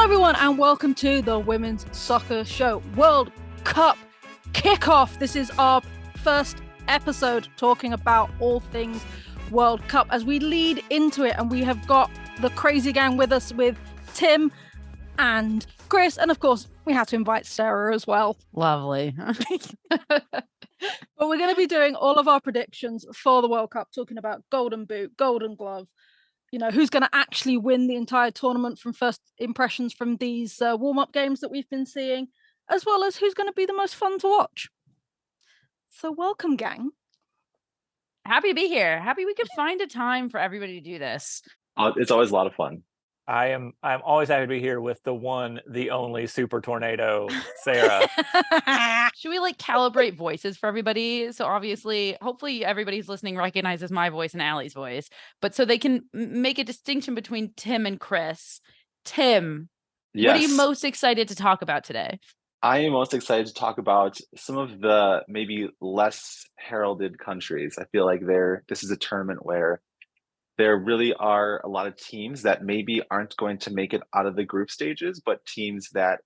everyone, and welcome to the Women's Soccer Show World Cup Kickoff. This is our first episode talking about all things World Cup as we lead into it, and we have got the crazy gang with us with Tim and Chris, and of course we had to invite Sarah as well. Lovely. But we're going to be doing all of our predictions for the World Cup, talking about Golden Boot, Golden Glove, you know, who's going to actually win the entire tournament from first impressions from these warm-up games that we've been seeing, as well as who's going to be the most fun to watch. So welcome, gang. Happy to be here. Happy we could find a time for everybody to do this. It's always a lot of fun. I'm always happy to be here with the one, the only super tornado, Sarah. Should we calibrate voices for everybody? So obviously, hopefully everybody's listening recognizes my voice and Allie's voice, but so they can make a distinction between Tim and Chris. Tim, Yes. What are you most excited to talk about today? I am most excited to talk about some of the maybe less heralded countries. I feel like this is a tournament where there really are a lot of teams that maybe aren't going to make it out of the group stages, but teams that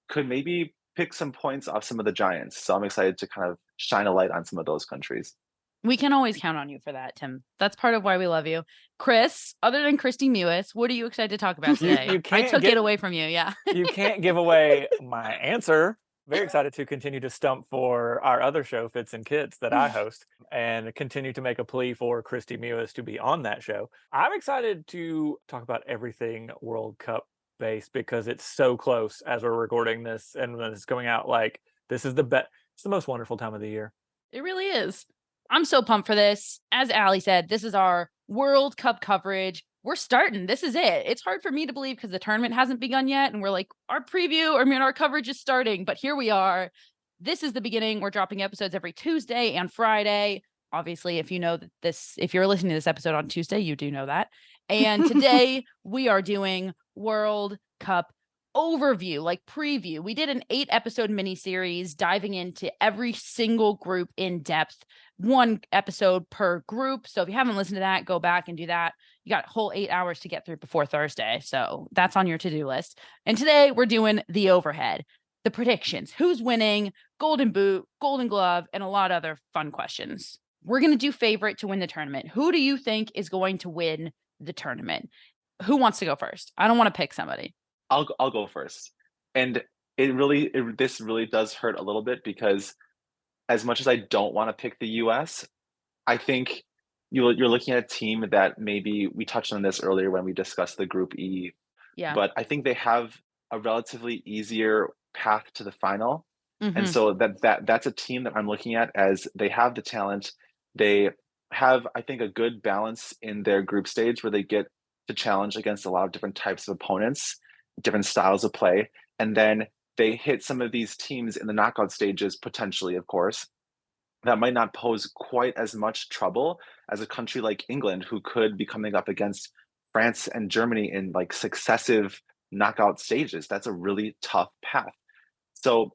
could maybe pick some points off some of the giants. So I'm excited to kind of shine a light on some of those countries. We can always count on you for that, Tim. That's part of why we love you. Chris, other than Christy Mewis, what are you excited to talk about today? I took it away from you, yeah. You can't give away my answer. Very excited to continue to stump for our other show, Fits and Kits, that I host, and continue to make a plea for Christy Mewis to be on that show. I'm excited to talk about everything World Cup based because it's so close as we're recording this, and when it's going out, this is it's the most wonderful time of the year. It really is. I'm so pumped for this. As Allie said, this is our World Cup coverage. We're starting. This is it. It's hard for me to believe because the tournament hasn't begun yet. And we're like, our coverage is starting. But here we are. This is the beginning. We're dropping episodes every Tuesday and Friday. Obviously, if you're listening to this episode on Tuesday, you do know that. And today we are doing World Cup overview, preview. We did an 8-episode miniseries diving into every single group in depth, 1 episode per group. So if you haven't listened to that, go back and do that. You got a whole 8 hours to get through before Thursday. So that's on your to-do list. And today we're doing the overhead, the predictions, who's winning, Golden Boot, Golden Glove, and a lot of other fun questions. We're going to do favorite to win the tournament. Who do you think is going to win the tournament? Who wants to go first? I don't want to pick somebody. I'll go first. And this really does hurt a little bit because as much as I don't want to pick the US, I think you're looking at a team that maybe we touched on this earlier when we discussed the Group E. Yeah. But I think they have a relatively easier path to the final. Mhm. And so that's a team that I'm looking at as they have the talent. They have, I think, a good balance in their group stage where they get to challenge against a lot of different types of opponents, different styles of play. And then they hit some of these teams in the knockout stages, potentially, of course, that might not pose quite as much trouble as a country like England, who could be coming up against France and Germany in successive knockout stages. That's a really tough path. So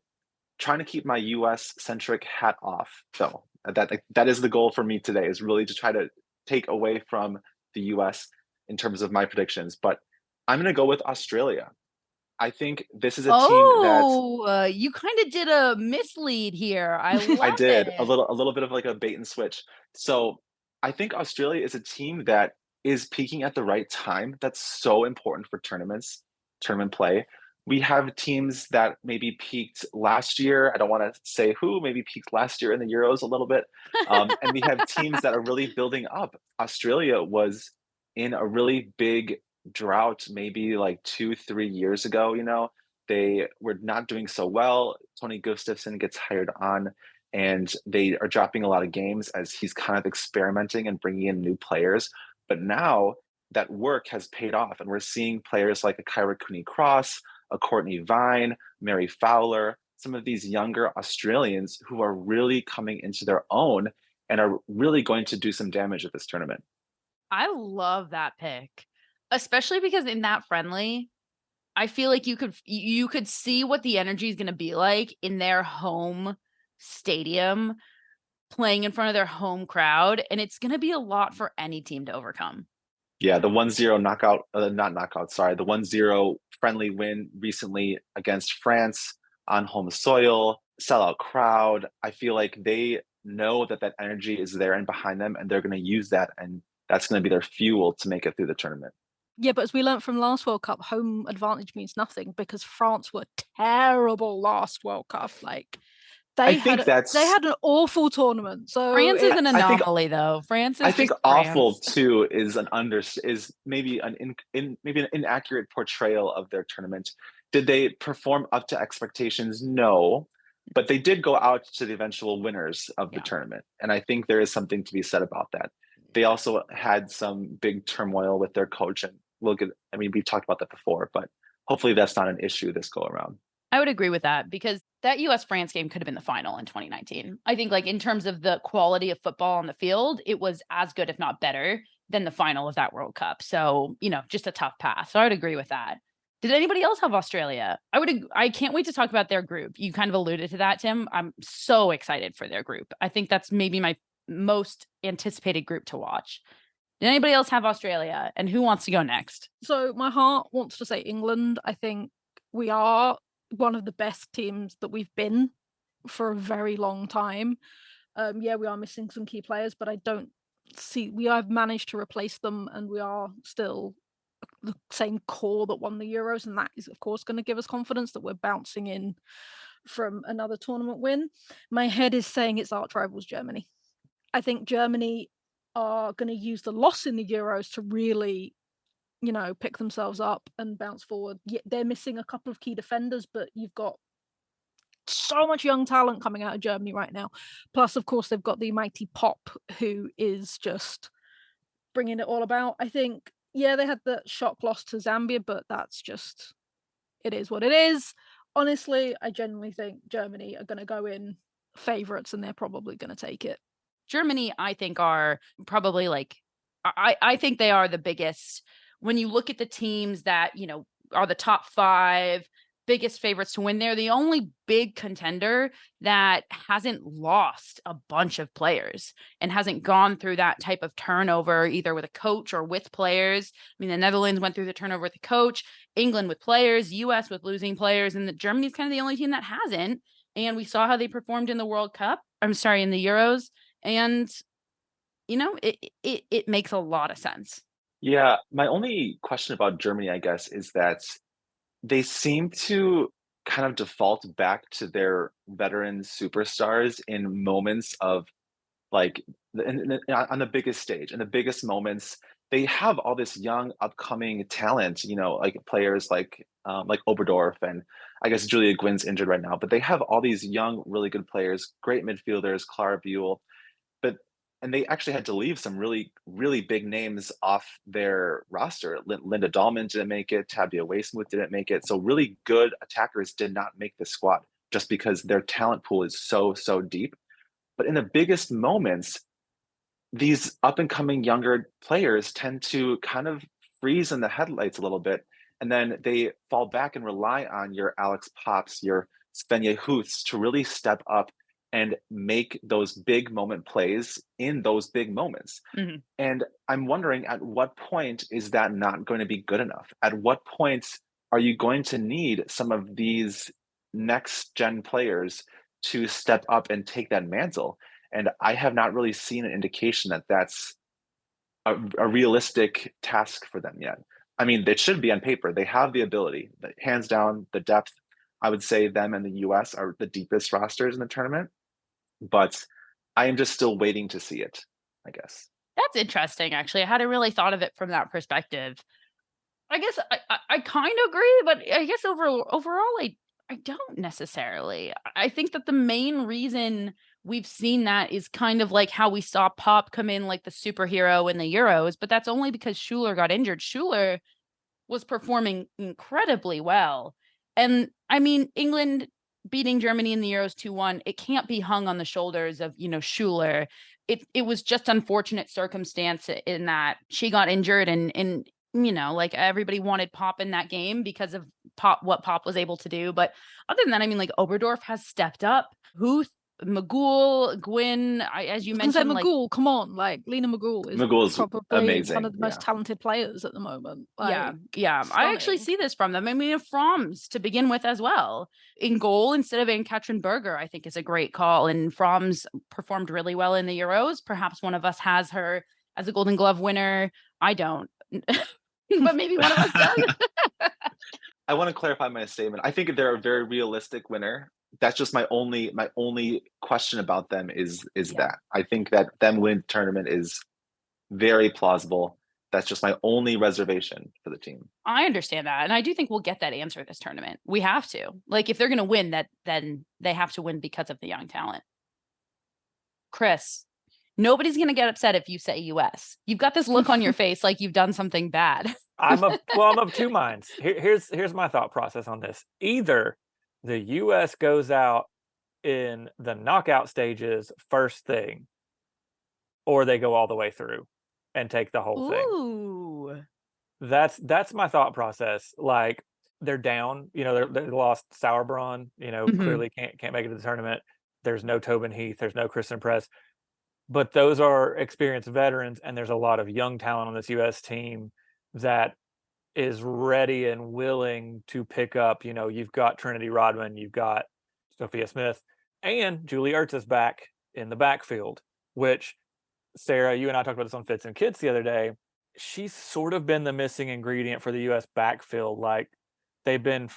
trying to keep my US centric hat off, though. That is the goal for me today, is really to try to take away from the US in terms of my predictions. But I'm going to go with Australia. I think this is a team that you kind of did a mislead here. I did it. a little bit of a bait and switch. So I think Australia is a team that is peaking at the right time. That's so important for tournament play. We have teams that maybe peaked last year. I don't want to say who, maybe peaked last year in the Euros a little bit. And we have teams that are really building up. Australia was in a really big drought maybe 2-3 years ago. They were not doing so well. Tony Gustafsson gets hired on and they are dropping a lot of games as he's kind of experimenting and bringing in new players. But now that work has paid off and we're seeing players like a Kyra Cooney-Cross, a Courtney Vine, Mary Fowler, some of these younger Australians who are really coming into their own and are really going to do some damage at this tournament. I love that pick, especially because in that friendly, I feel like you could see what the energy is going to be like in their home stadium, playing in front of their home crowd, and it's going to be a lot for any team to overcome. Yeah, the 1-0 knockout, not knockout, sorry, the 1-0 friendly win recently against France on home soil, sellout crowd. I feel like they know that that energy is there and behind them, and they're going to use that, and that's going to be their fuel to make it through the tournament. Yeah, but as we learned from last World Cup, home advantage means nothing because France were terrible last World Cup. Like I think they had an awful tournament. So France is an I think anomaly, though. France is I think just awful France. too is maybe maybe an inaccurate portrayal of their tournament. Did they perform up to expectations? No, but they did go out to the eventual winners of the Yeah. tournament, and I think there is something to be said about that. They also had some big turmoil with their coach, and we'll get. I mean, we've talked about that before, but hopefully that's not an issue this go around. I would agree with that because that US France game could have been the final in 2019. I think, like, in terms of the quality of football on the field, it was as good, if not better, than the final of that World Cup. So, just a tough pass. So I would agree with that. Did anybody else have Australia? I can't wait to talk about their group. You kind of alluded to that, Tim. I'm so excited for their group. I think that's maybe my most anticipated group to watch. Did anybody else have Australia? And who wants to go next? So my heart wants to say England. I think we are one of the best teams that we've been for a very long time. Yeah, we are missing some key players, but I don't see we have managed to replace them, and we are still the same core that won the Euros, and that is of course going to give us confidence that we're bouncing in from another tournament win. My head is saying it's arch rivals Germany. I think Germany are going to use the loss in the Euros to really pick themselves up and bounce forward. Yeah, they're missing a couple of key defenders, but you've got so much young talent coming out of Germany right now. Plus, of course, they've got the mighty Pop, who is just bringing it all about. I think, yeah, they had the shock loss to Zambia, but that's just, it is what it is. Honestly, I genuinely think Germany are going to go in favourites and they're probably going to take it. Germany, I think, are probably I think they are the biggest. When you look at the teams that, are the top 5 biggest favorites to win, they're the only big contender that hasn't lost a bunch of players and hasn't gone through that type of turnover, either with a coach or with players. I mean, the Netherlands went through the turnover with the coach, England with players, US with losing players, and Germany's kind of the only team that hasn't. And we saw how they performed in the World Cup. I'm sorry, in the Euros. And, it makes a lot of sense. Yeah, my only question about Germany, I guess, is that they seem to kind of default back to their veteran superstars in moments of like on the biggest stage, in the biggest moments. They have all this young upcoming talent, like players like Oberdorf, and I guess Julia Gwynn's injured right now, but they have all these young, really good players, great midfielders, Clara Buell, but and they actually had to leave some really, really big names off their roster. Linda Dahlman didn't make it. Tabia Weismuth didn't make it. So really good attackers did not make the squad just because their talent pool is so, so deep. But in the biggest moments, these up and coming younger players tend to kind of freeze in the headlights a little bit. And then they fall back and rely on your Alex Pops, your Svenja Huths to really step up and make those big moment plays in those big moments. Mm-hmm. And I'm wondering, at what point is that not going to be good enough? At what point are you going to need some of these next gen players to step up and take that mantle? And I have not really seen an indication that that's a realistic task for them yet. I mean, it should be on paper. They have the ability, hands down, the depth. I would say them and the US are the deepest rosters in the tournament, but I am just still waiting to see it, I guess. That's interesting, actually. I hadn't really thought of it from that perspective. I guess I kind of agree, but I guess overall, I don't necessarily. I think that the main reason we've seen that is kind of like how we saw Pop come in like the superhero in the Euros, but that's only because Schuler got injured. Schuler was performing incredibly well. And I mean, England beating Germany in the Euros 2-1, it can't be hung on the shoulders of, Schuler. It was just unfortunate circumstance in that she got injured and like everybody wanted Pop in that game because of what Pop was able to do. But other than that, I mean, like Oberdorf has stepped up. Huth Magul, Gwyn, as you I was gonna mentioned, say Magul, come on, like Lena Magul is Magul's probably amazing, one of the most yeah. talented players at the moment. yeah, Like, yeah. I actually stunning. see this from them. I mean, Froms to begin with as well. In goal instead of Ann-Katrin Berger, I think is a great call. And Froms performed really well in the Euros. Perhaps one of us has her as a Golden Glove winner. I don't, but maybe one of us does. I want to clarify my statement. I think they're a very realistic winner. That's just my only question about them is that I think that them win tournament is very plausible. That's just my only reservation for the team. I understand that. And I do think we'll get that answer this tournament. We have to. Like, if they're going to win, then they have to win because of the young talent. Chris, nobody's going to get upset if you say US. You've got this look on your face like you've done something bad. I'm of two minds. Here's my thought process on this. Either the US goes out in the knockout stages first thing, or they go all the way through and take the whole thing. Ooh. That's my thought process. Like, they're down, they lost Sauerbrunn, clearly can't make it to the tournament. There's no Tobin Heath, there's no Kristen Press. But those are experienced veterans, and there's a lot of young talent on this US team that is ready and willing to pick up. You've got Trinity Rodman, you've got Sophia Smith, and Julie Ertz is back in the backfield, which, Sarah, you and I talked about this on Fits and Kids the other day. She's sort of been the missing ingredient for the US backfield. Like, they've been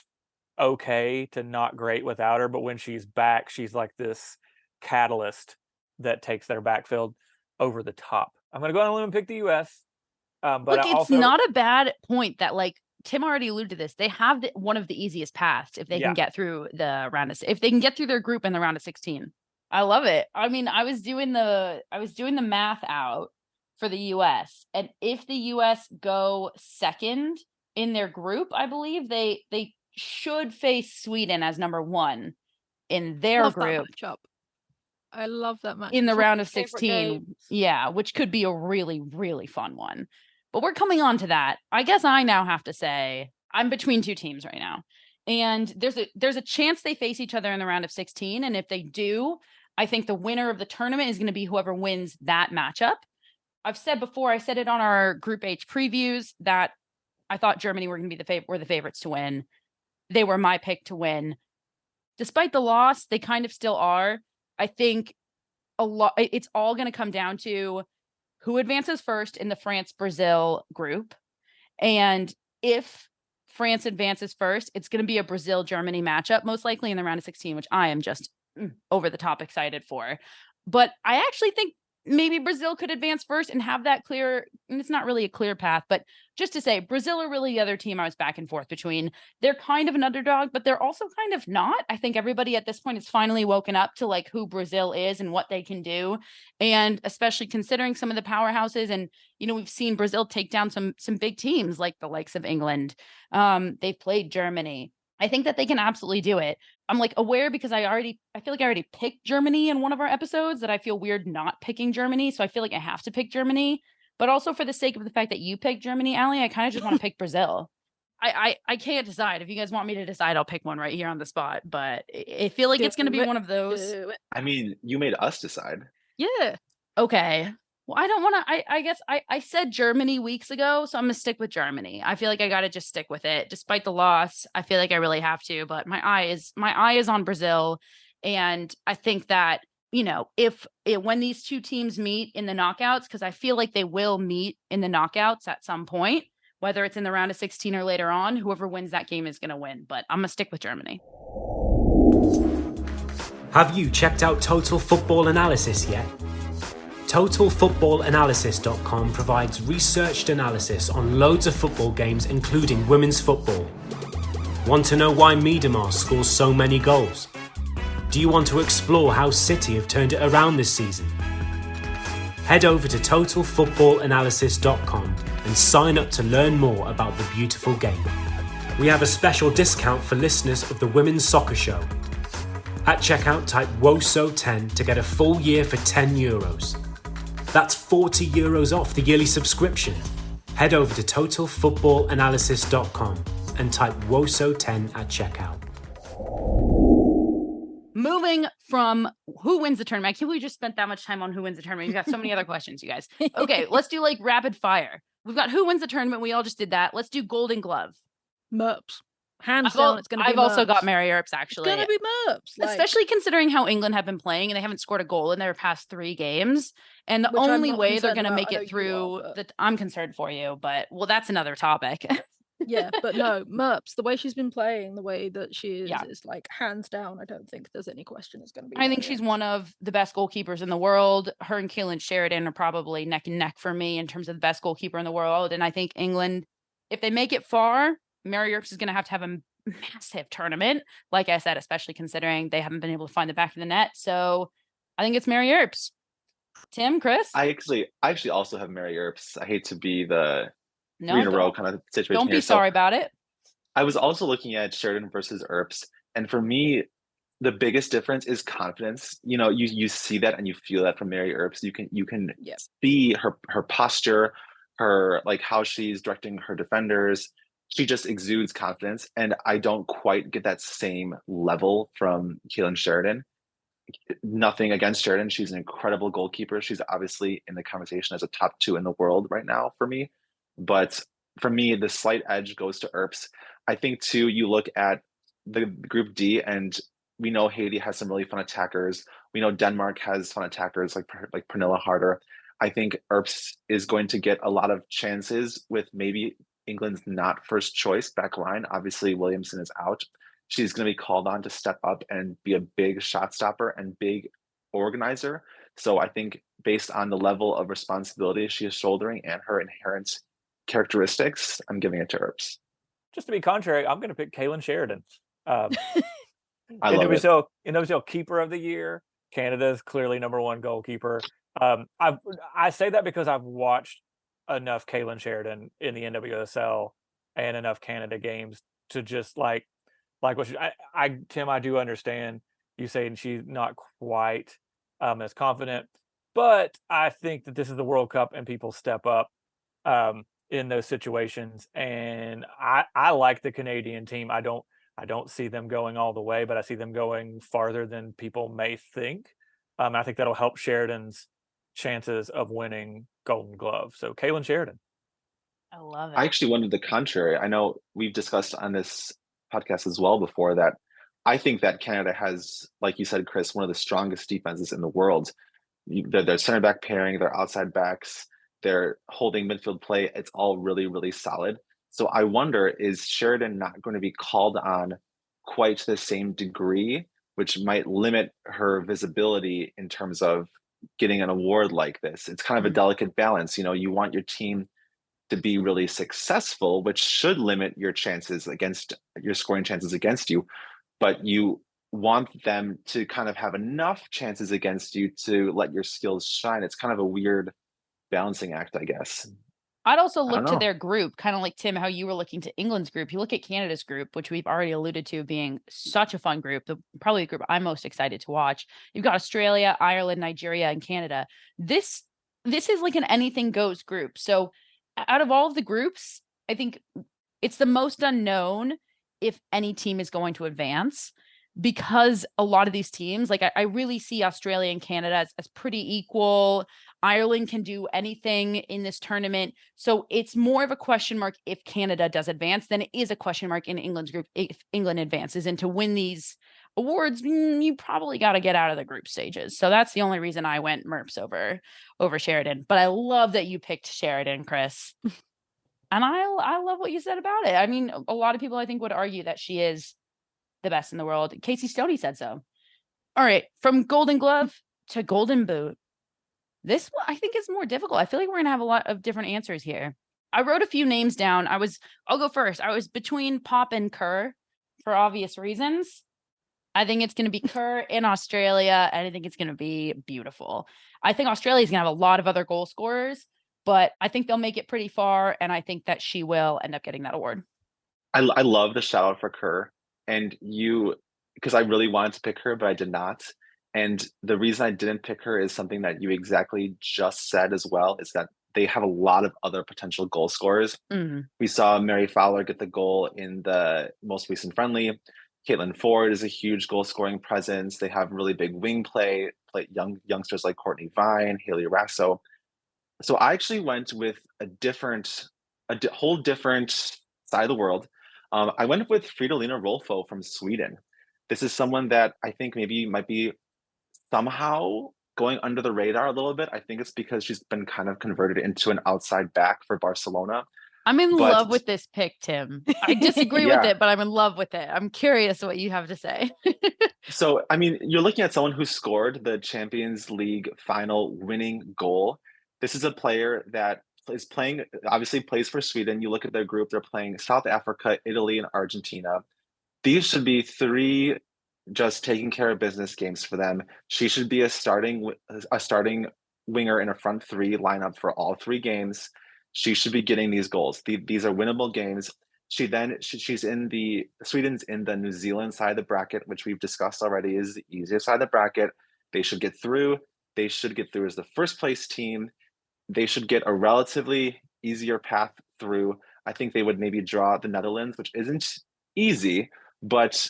okay to not great without her, but when she's back, she's like this catalyst that takes their backfield over the top. I'm going to go on a limb and pick the US. But look, it's not a bad point that, like, Tim already alluded to this. They have one of the easiest paths if they can get through the round of, if they can get through their group in the round of 16. I love it. I mean, I was doing the math out for the US, and if the US go second in their group, I believe they should face Sweden as number 1 in their group. I love that match in the round of 16. Yeah, which could be a really, really fun one. But we're coming on to that. I guess I now have to say I'm between two teams right now. And there's a chance they face each other in the round of 16. And if they do, I think the winner of the tournament is going to be whoever wins that matchup. I've said before, I said it on our Group H previews, that I thought Germany were going to be the favorites to win. They were my pick to win. Despite the loss, they kind of still are. I think it's all going to come down to who advances first in the France-Brazil group. And if France advances first, it's going to be a Brazil-Germany matchup, most likely in the round of 16, which I am just over the top excited for. But I actually think maybe Brazil could advance first and have that clear, and it's not really a clear path, but just to say, Brazil are really the other team I was back and forth between. They're kind of an underdog, but they're also kind of not. I think everybody at this point has finally woken up to like who Brazil is and what they can do. And especially considering some of the powerhouses, and, we've seen Brazil take down some big teams like the likes of England. They've played Germany. I think that they can absolutely do it. I'm like aware because I feel like I already picked Germany in one of our episodes, that I feel weird not picking Germany. So I feel like I have to pick Germany, but also for the sake of the fact that you picked Germany, Allie, I kind of just want to pick Brazil. I can't decide. If you guys want me to decide, I'll pick one right here on the spot, but I feel like it's going to be one of those. I mean, you made us decide. Yeah. Okay. Well, I don't want to, I guess I said Germany weeks ago, so I'm going to stick with Germany. I feel like I got to just stick with it. Despite the loss, I feel like I really have to, but my eye is on Brazil. And I think that, when these two teams meet in the knockouts, because I feel like they will meet in the knockouts at some point, whether it's in the round of 16 or later on, whoever wins that game is going to win. But I'm going to stick with Germany. Have you checked out Total Football Analysis yet? TotalFootballAnalysis.com provides researched analysis on loads of football games, including women's football. Want to know why Miedemar scores so many goals? Do you want to explore how City have turned it around this season? Head over to TotalFootballAnalysis.com and sign up to learn more about the beautiful game. We have a special discount for listeners of the Women's Soccer Show. At checkout, type WOSO10 to get a full year for €10. That's €40 off the yearly subscription. Head over to TotalFootballAnalysis.com and type WOSO10 at checkout. Moving from who wins the tournament. I can't believe we just spent that much time on who wins the tournament. We've got so many other questions, you guys. Okay, let's do like rapid fire. We've got who wins the tournament. We all just did that. Let's do Golden Glove. Merps. Hands down, it's going to be I've also got Merps. Mary Earps, It's actually. going to be Merps. Like, Especially considering how England have been playing and they haven't scored a goal in their past 3 games. And the Which I'm only not way they're concerned going to about. make I know it you through are, but- I'm concerned for you, but well, that's another topic. yeah, but no, Merps, the way she's been playing, the way that she is, Yeah. is like hands down. I don't think there's any question it's going to be. I think Mary she's Earps. one of the best goalkeepers in the world. Her and Kaylin Sheridan are probably neck and neck for me in terms of the best goalkeeper in the world. And I think England, if they make it far, Mary Earps is going to have a massive tournament. Like I said, especially considering they haven't been able to find the back of the net. So I think it's Mary Earps. Tim, Chris? I actually also have Mary Earps. I hate to be the No, 3 in a row don't- kind of situation Don't here. be So sorry about it. I was also looking at Sheridan versus Earps, and for me, the biggest difference is confidence. You know, you see that and you feel that from Mary Earps. You can Yep. see her posture, her like how she's directing her defenders. She just exudes confidence, and I don't quite get that same level from Kaylin Sheridan. Nothing against Sheridan. She's an incredible goalkeeper. She's obviously in the conversation as a top 2 in the world right now for me. But for me, the slight edge goes to Earps. I think too, you look at the group D, and we know Haiti has some really fun attackers. We know Denmark has fun attackers like Pernilla Harder. I think Earps is going to get a lot of chances with maybe England's not first choice back line. Obviously, Williamson is out. She's going to be called on to step up and be a big shot stopper and big organizer. So I think based on the level of responsibility she is shouldering and her inherent characteristics, I'm giving it to Earps. Just to be contrary, I'm going to pick Kaylin Sheridan. I love it. NWSL Keeper of the Year. Canada's clearly #1 goalkeeper. I say that because I've watched enough Kaylin Sheridan in the NWSL and enough Canada games to just like what Tim, I do understand you saying she's not quite as confident, but I think that this is the World Cup and people step up in those situations. And I like the Canadian team. I don't see them going all the way, but I see them going farther than people may think. I think that'll help Sheridan's chances of winning Golden Glove. So Kaylin Sheridan. I love it. I actually wanted the contrary. I know we've discussed on this podcast as well before that I think that Canada has, like you said, Chris, one of the strongest defenses in the world. Their center back pairing, their outside backs, their holding midfield play, it's all really, really solid. So I wonder, is Sheridan not going to be called on quite to the same degree, which might limit her visibility in terms of getting an award like this? It's kind of a delicate balance. You know, you want your team to be really successful, which should limit your chances against your scoring chances against you, but you want them to kind of have enough chances against you to let your skills shine. It's kind of a weird balancing act, I guess. I'd also don't look to know. their group, kind of like Tim, how you were looking to England's group. You look at Canada's group, which we've already alluded to being such a fun group, probably the group I'm most excited to watch. You've got Australia, Ireland, Nigeria, and Canada. This is like an anything goes group. So out of all of the groups, I think it's the most unknown if any team is going to advance, because a lot of these teams, like I really see Australia and Canada as pretty equal. Ireland can do anything in this tournament. So it's more of a question mark if Canada does advance than it is a question mark in England's group if England advances. And to win these awards, you probably got to get out of the group stages. So that's the only reason I went Merps over Sheridan. But I love that you picked Sheridan, Chris. And I love what you said about it. I mean, a lot of people I think would argue that she is the best in the world. Casey Stoney said so. All right, from Golden Glove to Golden Boot. This one I think is more difficult. I feel like we're gonna have a lot of different answers here. I wrote a few names down. I'll go first. I was between Pop and Kerr for obvious reasons. I think it's gonna be Kerr in Australia, and I think it's gonna be beautiful. I think Australia's gonna have a lot of other goal scorers, but I think they'll make it pretty far, and I think that she will end up getting that award. I love the shout out for Kerr, and because I really wanted to pick her, but I did not. And the reason I didn't pick her is something that you exactly just said as well, is that they have a lot of other potential goal scorers. Mm-hmm. We saw Mary Fowler get the goal in the most recent friendly. Caitlin Ford is a huge goal scoring presence. They have really big wing play youngsters like Courtney Vine, Haley Rasso. So I actually went with whole different side of the world. I went with Fridolina Rolfo from Sweden. This is someone that I think maybe might be somehow going under the radar a little bit. I think it's because she's been kind of converted into an outside back for Barcelona. I'm in But love with this pick, Tim. I disagree with yeah, it, but I'm in love with it. I'm curious what you have to say. so I mean, you're looking at someone who scored the Champions League final winning goal. This is a player that is playing, obviously plays for Sweden. You look at their group, they're playing South Africa, Italy, and Argentina. These should be three just taking care of business games for them. She should be a starting winger in a front three lineup for all three games. She should be getting these goals. These are winnable games. She's in the Sweden's in the New Zealand side of the bracket, which we've discussed already is the easier side of the bracket. They should get through. They should get through as the first place team. They should get a relatively easier path through. I think they would maybe draw the Netherlands, which isn't easy, but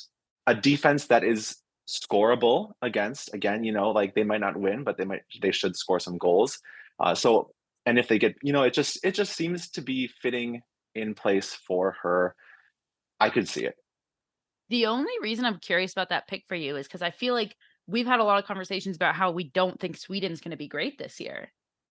a defense that is scoreable against. Again, like they might not win, but they should score some goals. And if they get, it just seems to be fitting in place for her. I could see it. The only reason I'm curious about that pick for you is because I feel like we've had a lot of conversations about how we don't think Sweden's going to be great this year.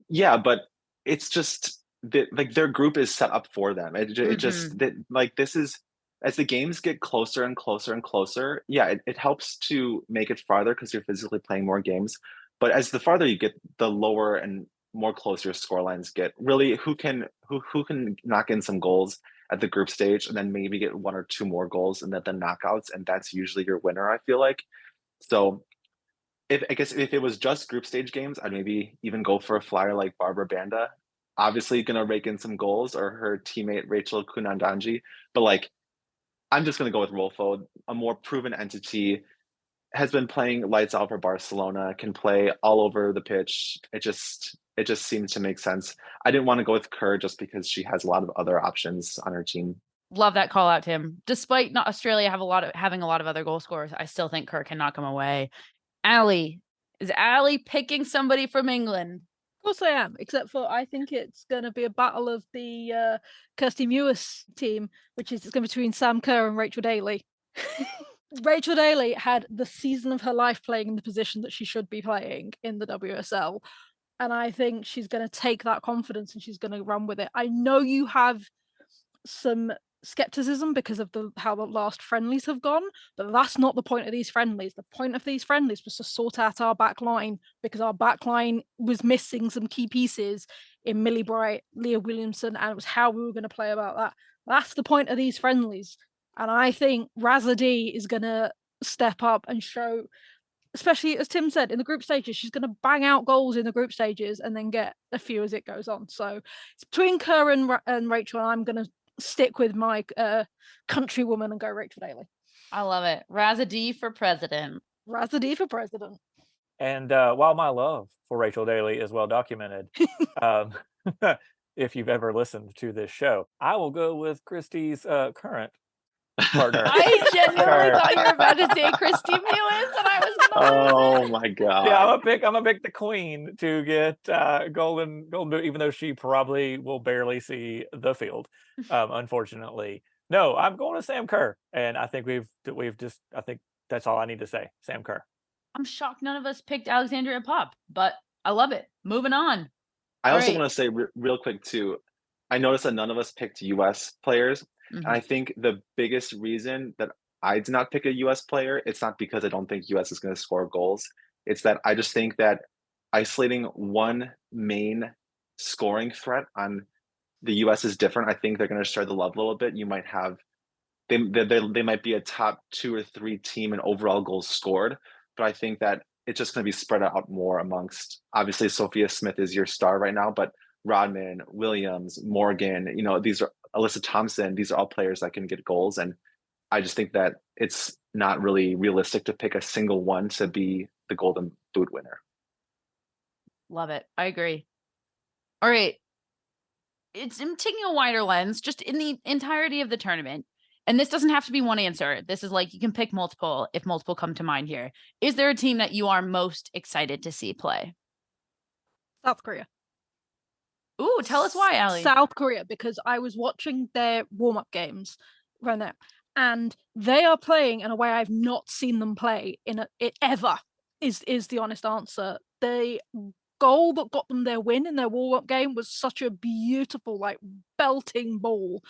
Yeah, but it's just that like their group is set up for them. It just that like this is as the games get closer and closer and closer. Yeah, it helps to make it farther because you're physically playing more games. But as the farther you get, the lower and more closer score lines get. Really, who can knock in some goals at the group stage and then maybe get one or two more goals and then the knockouts, and that's usually your winner, I feel like. So if it was just group stage games, I'd maybe even go for a flyer like Barbara Banda. Obviously gonna rake in some goals, or her teammate Rachel Kunandanji. But like I'm just gonna go with Rolfo, a more proven entity, has been playing lights out for Barcelona, can play all over the pitch. It just seems to make sense. I didn't want to go with Kerr just because she has a lot of other options on her team. Love that call out, Tim. Despite not Australia having a lot of other goal scorers, I still think Kerr can knock them away. Allie, is Allie picking somebody from England? Of course I am, except for I think it's going to be a battle of the Kirsty Mewis team, which is going to be between Sam Kerr and Rachel Daly. Rachel Daly had the season of her life playing in the position that she should be playing in the WSL. And I think she's going to take that confidence and she's going to run with it. I know you have some skepticism because of how the last friendlies have gone, but that's not the point of these friendlies. The point of these friendlies was to sort out our back line because our back line was missing some key pieces in Millie Bright, Leah Williamson, and it was how we were going to play about that. That's the point of these friendlies. And I think Razza D is going to step up and show, especially as Tim said, in the group stages, she's going to bang out goals in the group stages and then get a few as it goes on. So it's between Kerr and Rachel, and I'm going to stick with my countrywoman and go Rachel Daly. I love it. Razza D for president. Razza D for president. And while my love for Rachel Daly is well documented, if you've ever listened to this show, I will go with Christy's current partner. I genuinely thought you were about to say Christy Mewis, and I was Oh my god! Yeah, I'm gonna pick the queen to get golden boot, even though she probably will barely see the field. Unfortunately, no, I'm going to Sam Kerr, and I think I think that's all I need to say. Sam Kerr. I'm shocked none of us picked Alexandria Pop, but I love it. Moving on. I also want to say real quick too. I noticed that none of us picked U.S. players. And I think the biggest reason that I did not pick a US player, it's not because I don't think US is going to score goals. It's that I just think that isolating one main scoring threat on the US is different. I think they're going to share the love a little bit. You might have, they might be a top 2 or 3 team in overall goals scored, but I think that it's just going to be spread out more amongst, obviously Sophia Smith is your star right now, but Rodman, Williams, Morgan, these are Alyssa Thompson. These are all players that can get goals. And I just think that it's not really realistic to pick a single one to be the Golden Boot winner. Love it. I agree. All right. I'm taking a wider lens just in the entirety of the tournament. And this doesn't have to be one answer. This is like, you can pick multiple if multiple come to mind here. Is there a team that you are most excited to see play? South Korea. Ooh, tell us why, Allie. South Korea, because I was watching their warm-up games right now, and they are playing in a way I've not seen them play ever. Is the honest answer. The goal that got them their win in their warm-up game was such a beautiful, like, belting ball.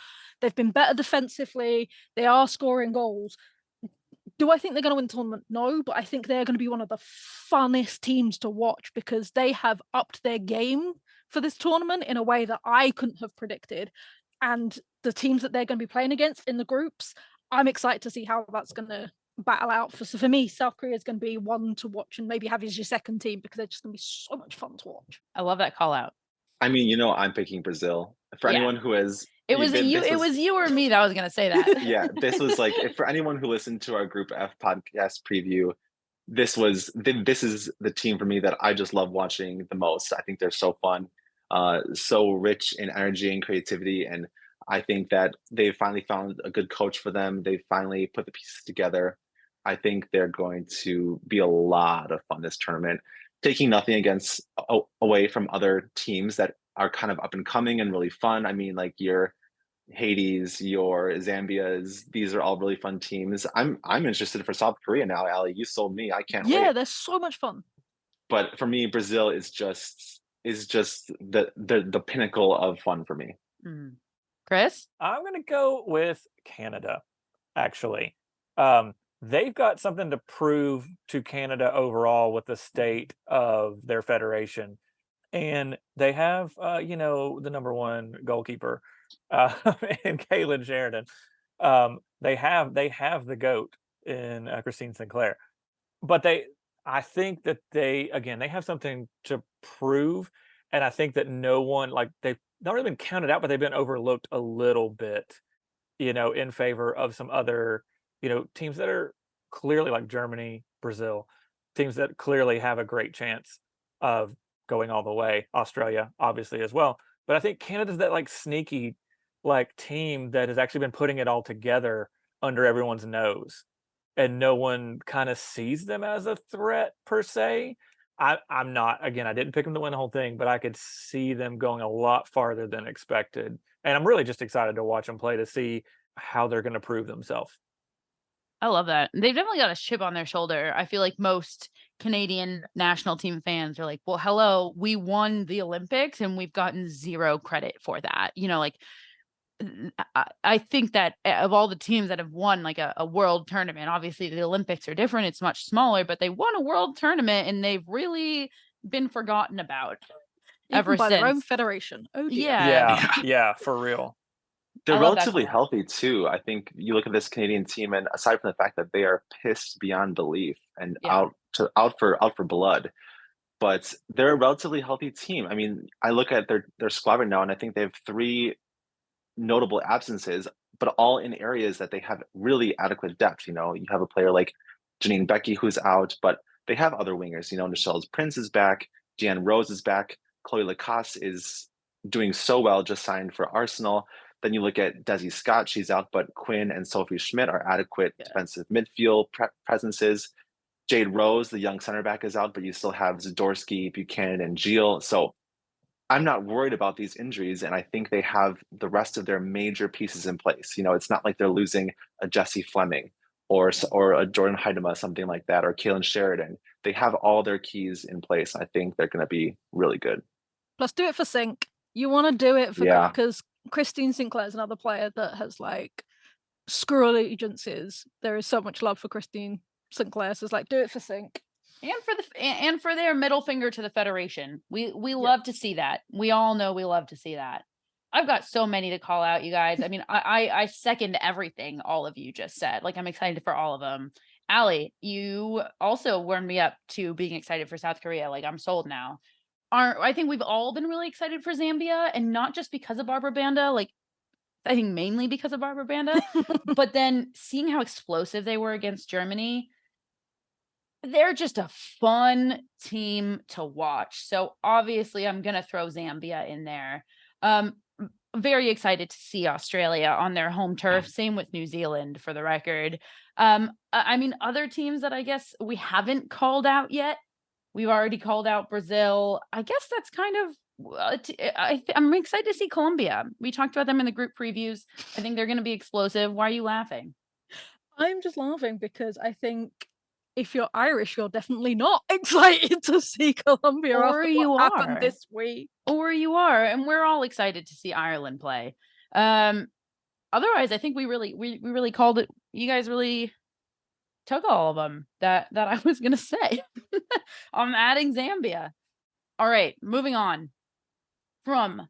They've been better defensively. They are scoring goals. Do I think they're going to win the tournament? No, but I think they're going to be one of the funnest teams to watch because they have upped their game for this tournament in a way that I couldn't have predicted. And the teams that they're going to be playing against in the groups, I'm excited to see how that's going to battle out. So for me, South Korea is going to be one to watch and maybe have as your second team because they're just going to be so much fun to watch. I love that call out. I mean, I'm picking Brazil. For anyone who has... It was you or me that was going to say that. Yeah, this was like, for anyone who listened to our Group F podcast preview, this is the team for me that I just love watching the most. I think they're so fun, so rich in energy and creativity. And I think that they've finally found a good coach for them. They finally put the pieces together. I think they're going to be a lot of fun this tournament, taking nothing away from other teams that are kind of up and coming and really fun. I mean, like your Hades, your Zambias, these are all really fun teams. I'm interested for South Korea now, Allie. You sold me. I can't wait. Yeah, they're so much fun. But for me, Brazil is just the pinnacle of fun for me. Mm. Chris? I'm gonna go with Canada, actually. They've got something to prove to Canada overall with the state of their federation. And they have the number one goalkeeper and Kaylin Sheridan. They have the GOAT in Christine Sinclair. But I think that they have something to prove. And I think that no one, like, they've not really been counted out, but they've been overlooked a little bit, in favor of some other, teams that are clearly, like Germany, Brazil, teams that clearly have a great chance of going all the way. Australia, obviously, as well. But I think Canada's that, like, sneaky, like, team that has actually been putting it all together under everyone's nose, and no one kind of sees them as a threat per se. I'm not, again, I didn't pick them to win the whole thing, but I could see them going a lot farther than expected. And I'm really just excited to watch them play to see how they're going to prove themselves. I love that. They've definitely got a chip on their shoulder. I feel like most Canadian national team fans are like, well, hello, we won the Olympics and we've gotten zero credit for that. I think that of all the teams that have won like a world tournament, obviously the Olympics are different. It's much smaller, but they won a world tournament and they've really been forgotten about ever by since. Their own federation. Oh dear. Yeah, for real. They're relatively healthy too. I think you look at this Canadian team, and aside from the fact that they are pissed beyond belief and out for blood, but they're a relatively healthy team. I mean, I look at their squad right now, and I think they have 3 notable absences, but all in areas that they have really adequate depth. You have a player like Janine Becky who's out, but they have other wingers. Nichelle Prince is back, Deanne Rose is back, Chloe Lacasse is doing so well, just signed for Arsenal. Then you look at Desi Scott, she's out, but Quinn and Sophie Schmidt are adequate defensive midfield presences. Jade Rose, the young center back, is out, but you still have Zadorsky, Buchanan, and Gilles. So I'm not worried about these injuries, and I think they have the rest of their major pieces in place. It's not like they're losing a Jessie Fleming or a Jordan Heidema, something like that, or Kaylin Sheridan. They have all their keys in place. I think they're going to be really good. Plus, do it for Sync. You want to do it for because Christine Sinclair is another player that has like screw allegiances. There is so much love for Christine Sinclair, so it's like, do it for Sync. And for their middle finger to the Federation. We love to see that. We all know we love to see that. I've got so many to call out, you guys. I mean, I second everything all of you just said. Like, I'm excited for all of them. Allie, you also warmed me up to being excited for South Korea. Like, I'm sold now. I think we've all been really excited for Zambia, and not just because of Barbara Banda. Like, I think mainly because of Barbara Banda. But then seeing how explosive they were against Germany, they're just a fun team to watch. So obviously I'm going to throw Zambia in there. very excited to see Australia on their home turf. Same with New Zealand, for the record. I mean, other teams that I guess we haven't called out yet. We've already called out Brazil. I guess that's kind of, I'm excited to see Colombia. We talked about them in the group previews. I think they're going to be explosive. Why are you laughing? I'm just laughing because I think if you're Irish, you're definitely not excited to see Colombia Or after you what happened are. this week. Or you are, and we're all excited to see Ireland play. Otherwise, I think we really called it. You guys really took all of them that I was gonna say. I'm adding Zambia. All right, moving on from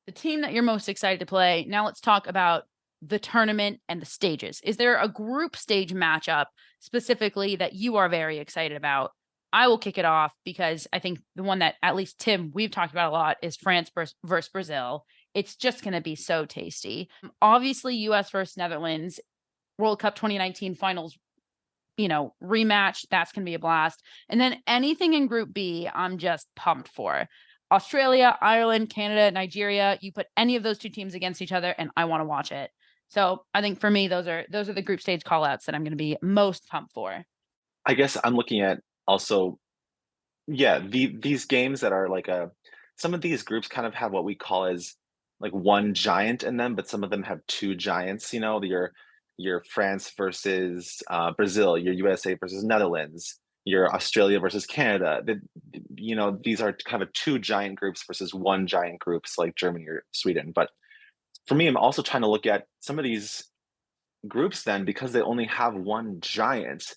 the team that you're most excited to play. Now let's talk about the tournament and the stages. Is there a group stage matchup specifically that you are very excited about? I will kick it off because I think the one that at least Tim, we've talked about a lot is France versus Brazil. It's just going to be so tasty. Obviously, US versus Netherlands, World Cup 2019 finals, rematch. That's going to be a blast. And then anything in Group B, I'm just pumped for. Australia, Ireland, Canada, Nigeria. You put any of those two teams against each other, and I want to watch it. So I think for me, those are the group stage call outs that I'm going to be most pumped for. I guess I'm looking at also, these games that are like some of these groups kind of have what we call as like one giant in them, but some of them have two giants. Your France versus Brazil, your USA versus Netherlands, your Australia versus Canada. These are kind of two giant groups versus one giant groups like Germany or Sweden. But for me, I'm also trying to look at some of these groups then because they only have one giant.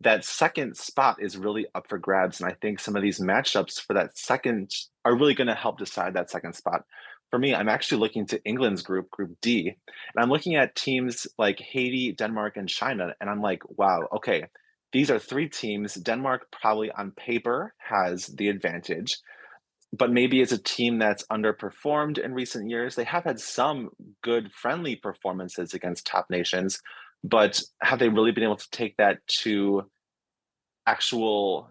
That second spot is really up for grabs. And I think some of these matchups for that second are really going to help decide that second spot. For me, I'm actually looking to England's group, Group D, and I'm looking at teams like Haiti, Denmark, and China. And I'm like, wow, okay, these are three teams. Denmark probably on paper has the advantage, but maybe it's a team that's underperformed in recent years. They have had some good friendly performances against top nations, but have they really been able to take that to actual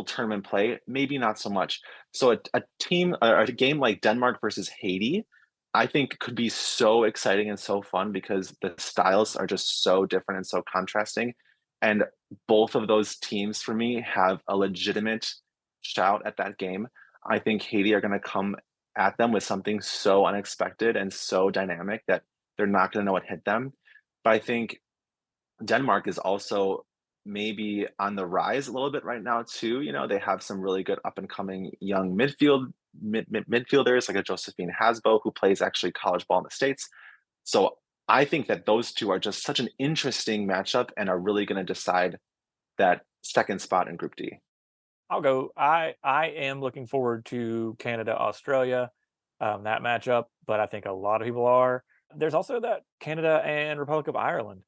tournament play? Maybe not so much. So a team or a game like Denmark versus Haiti, I think could be so exciting and so fun because the styles are just so different and so contrasting. And both of those teams for me have a legitimate shout at that game. I think Haiti are going to come at them with something so unexpected and so dynamic that they're not going to know what hit them. But I think Denmark is also maybe on the rise a little bit right now too. They have some really good up and coming young midfielders like a Josephine Hasbo who plays actually college ball in the States. So I think that those two are just such an interesting matchup and are really going to decide that second spot in Group D. I'll go. I am looking forward to Canada, Australia, that matchup, but I think a lot of people are. There's also that Canada and Republic of Ireland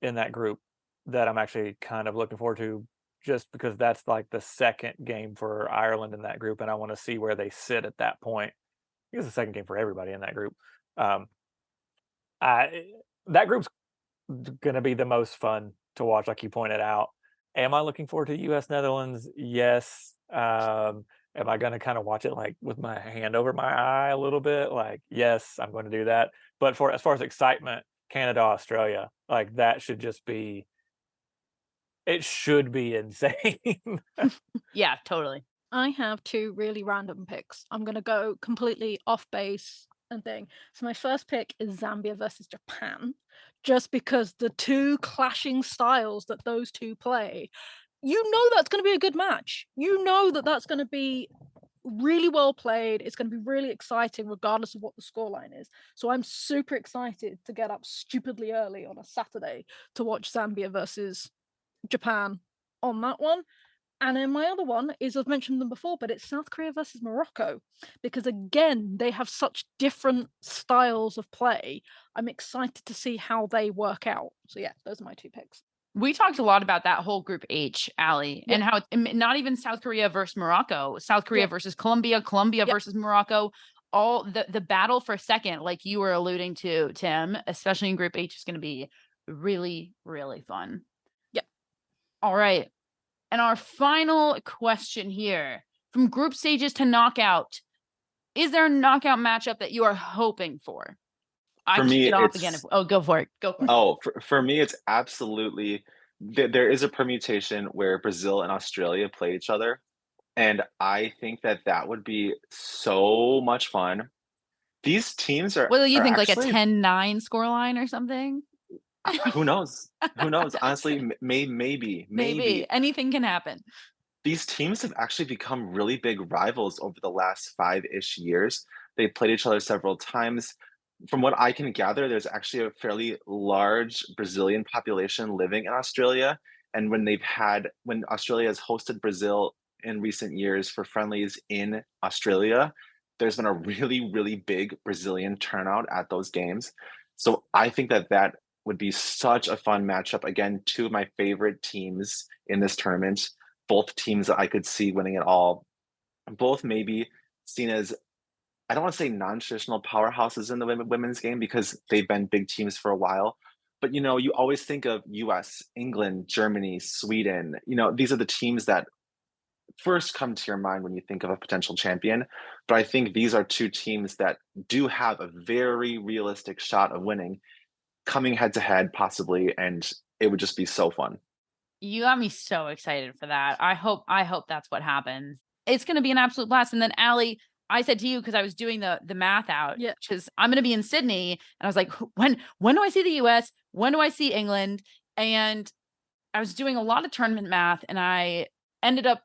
in that group that I'm actually kind of looking forward to just because that's like the second game for Ireland in that group, and I want to see where they sit at that point. I think it's the second game for everybody in that group. That group's going to be the most fun to watch, like you pointed out. Am I looking forward to US Netherlands? Yes. Am I going to kind of watch it like with my hand over my eye a little bit? Like, yes, I'm going to do that. But as far as excitement, Canada, Australia, like that should just be, it should be insane. Yeah, totally. I have two really random picks. I'm going to go completely off base and thing. So my first pick is Zambia versus Japan, just because the two clashing styles that those two play, that's going to be a good match. That's going to be really well played. It's going to be really exciting regardless of what the scoreline is. So I'm super excited to get up stupidly early on a Saturday to watch Zambia versus Japan on that one. And then my other one is, I've mentioned them before, but it's South Korea versus Morocco, because again, they have such different styles of play. I'm excited to see how they work out. So yeah, those are my two picks. We talked a lot about that whole Group H, Allie, and how it's not even South Korea versus Morocco, South Korea versus Colombia versus Morocco. All the battle for second, like you were alluding to, Tim, especially in Group H, is going to be really, really fun. Yep. All right. And our final question here, from group stages to knockout, is there a knockout matchup that you are hoping for? I For kick me, it off again. it's Go for it. Go for it. oh, for me, it's absolutely there is a permutation where Brazil and Australia play each other, and I think that that would be so much fun. These teams What do you are think, like a actually 10-9 scoreline or something? who knows? Who knows? Honestly, maybe. Maybe anything can happen. These teams have actually become really big rivals over the last 5-ish years. They played each other several times. From what I can gather, there's actually a fairly large Brazilian population living in Australia. And when Australia has hosted Brazil in recent years for friendlies in Australia, there's been a really, really big Brazilian turnout at those games. So I think that that would be such a fun matchup. Again, two of my favorite teams in this tournament, both teams that I could see winning it all, both maybe seen as, I don't want to say non-traditional powerhouses in the women's game because they've been big teams for a while. But you always think of US, England, Germany, Sweden. These are the teams that first come to your mind when you think of a potential champion. But I think these are two teams that do have a very realistic shot of winning, coming head to head possibly, and it would just be so fun. You got me so excited for that. I hope that's what happens. It's going to be an absolute blast. And then Allie, I said to you, because I was doing the math out, Yeah. which is I'm going to be in Sydney, and I was like, when do I see the US? When do I see England? And I was doing a lot of tournament math, and I ended up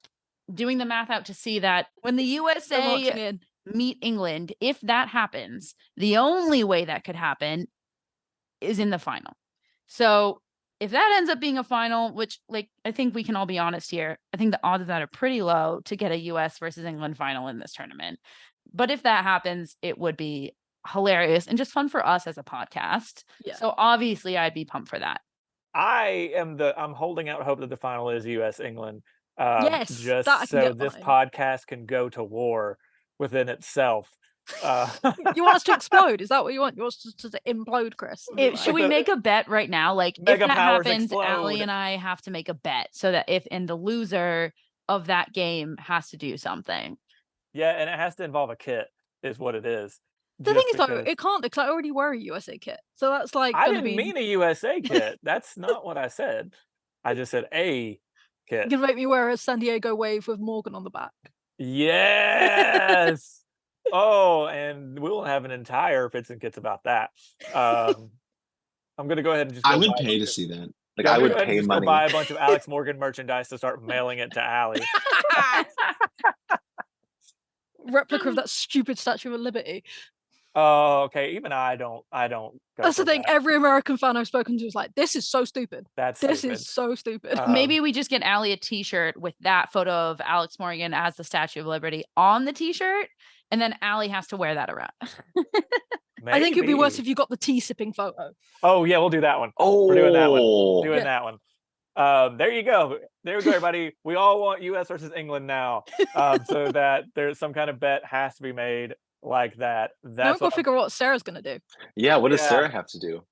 doing the math out to see that when the USA meet England, if that happens, the only way that could happen is in the final. So if that ends up being a final, which, like, I think we can all be honest here, I think the odds of that are pretty low to get a US versus England final in this tournament. But if that happens, it would be hilarious and just fun for us as a podcast. Yeah. So obviously I'd be pumped for that. I'm holding out hope that the final is US England. Yes, Just that I can so get this behind. podcast can go to war within itself. You want us to explode? Is that what you want? You want us to implode, Chris? Should we the- make a bet right now? Like, if Mega that powers happens, Allie explode. and I have to make a bet so that the loser of that game has to do something. Yeah, and it has to involve a kit, is what it is. The Just thing is, though, because- it can't because I already wear a USA kit, so that's like. I gonna didn't be... mean a USA kit. That's not what I said. I just said a kit. You're gonna make me wear a San Diego wave with Morgan on the back. Yes. Oh, and we'll have an entire Fits and Kits about that. I'm gonna go ahead and just. I go would buy a pay bunch to of- see that. Yeah, I I'm would gonna go ahead and pay just go money. buy a bunch of Alex Morgan merchandise to start mailing it to Allie. Replica of that stupid Statue of Liberty. Oh, okay. Even I don't. Go That's the for thing. that. Every American fan I've spoken to is like, "This is so stupid. That's This stupid. is so stupid." Maybe we just get Allie a t-shirt with that photo of Alex Morgan as the Statue of Liberty on the t-shirt, and then Allie has to wear that around. I think it'd be worse Maybe. if you got the tea sipping photo. Oh yeah, we'll do that one. Oh, We're doing that one. Doing Yeah. that one. There you go. There we go, everybody. We all want US versus England now. So that there's some kind of bet has to be made like that. Now That's we've got what to figure out what Sarah's gonna do. Yeah, what does Yeah. Sarah have to do?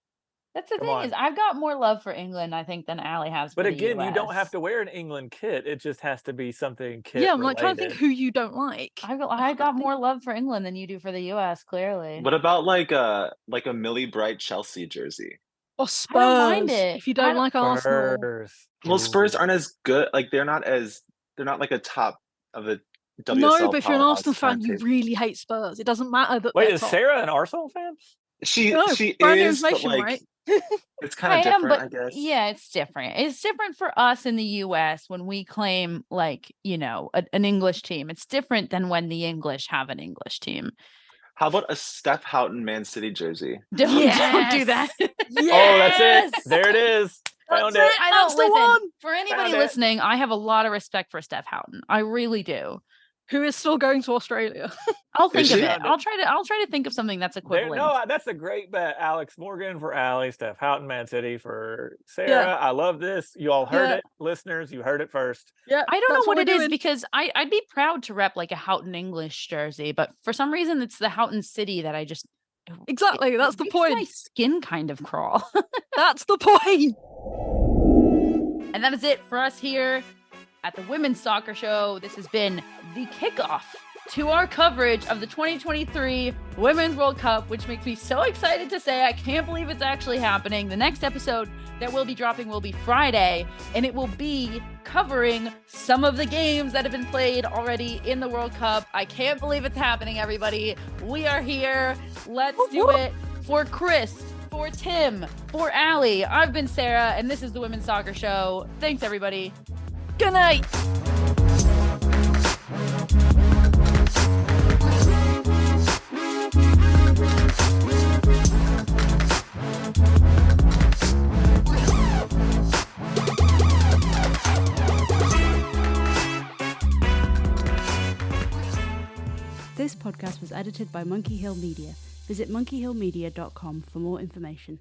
That's the Come thing on. is I've got more love for England, I think, than Allie has. But for the again, you don't have US. to wear an England kit. It just has to be something kit. Yeah, I'm like trying to think related. who you don't like. I got more love for England than you do for the US, clearly. What about like a Millie Bright Chelsea jersey? Or I don't mind Spurs. it. If you I don't don't- like Arsenal. Spurs. Well, Spurs Ooh. aren't as good. Like they're not like a top of the WSL. No, but if you're an powerhouse Arsenal fan, you country. really hate Spurs. It doesn't matter that. Wait, they're is top. Sarah an Arsenal fan? She No, she brand new is, but information, like right? it's kind I of am, different, I but guess. yeah, it's different. It's different for us in the US when we claim, like, an English team. It's different than when the English have an English team. How about a Steph Houghton Man City jersey? Don't do that. Oh, that's it. There it is. Found That's it. I That's don't the listen. one. For anybody Found it. listening, I have a lot of respect for Steph Houghton. I really do. Who is still going to Australia? I'll think of she? it. I'll try to think of something that's There, equivalent. no, that's a great bet. Alex Morgan for Allie, Steph Houghton, Man City for Sarah. I love this. You all heard Yeah. it, listeners. You heard it first. Yeah, I don't know that's what we're it is doing. because I'd be proud to rep like a Houghton English jersey, but for some reason it's the Houghton City that I just Exactly, that's the makes My point. skin kind of crawl. That's the point. And that is it for us here at the Women's Soccer Show. This has been the kickoff to our coverage of the 2023 Women's World Cup, which makes me so excited to say I can't believe it's actually happening. The next episode that we'll be dropping will be Friday, and it will be covering some of the games that have been played already in the World Cup. I can't believe it's happening, everybody. We are here. Let's do it. For Chris, for Tim, for Allie, I've been Sarah, and this is the Women's Soccer Show. Thanks, everybody. Good night. This podcast was edited by Monkey Hill Media. Visit monkeyhillmedia.com for more information.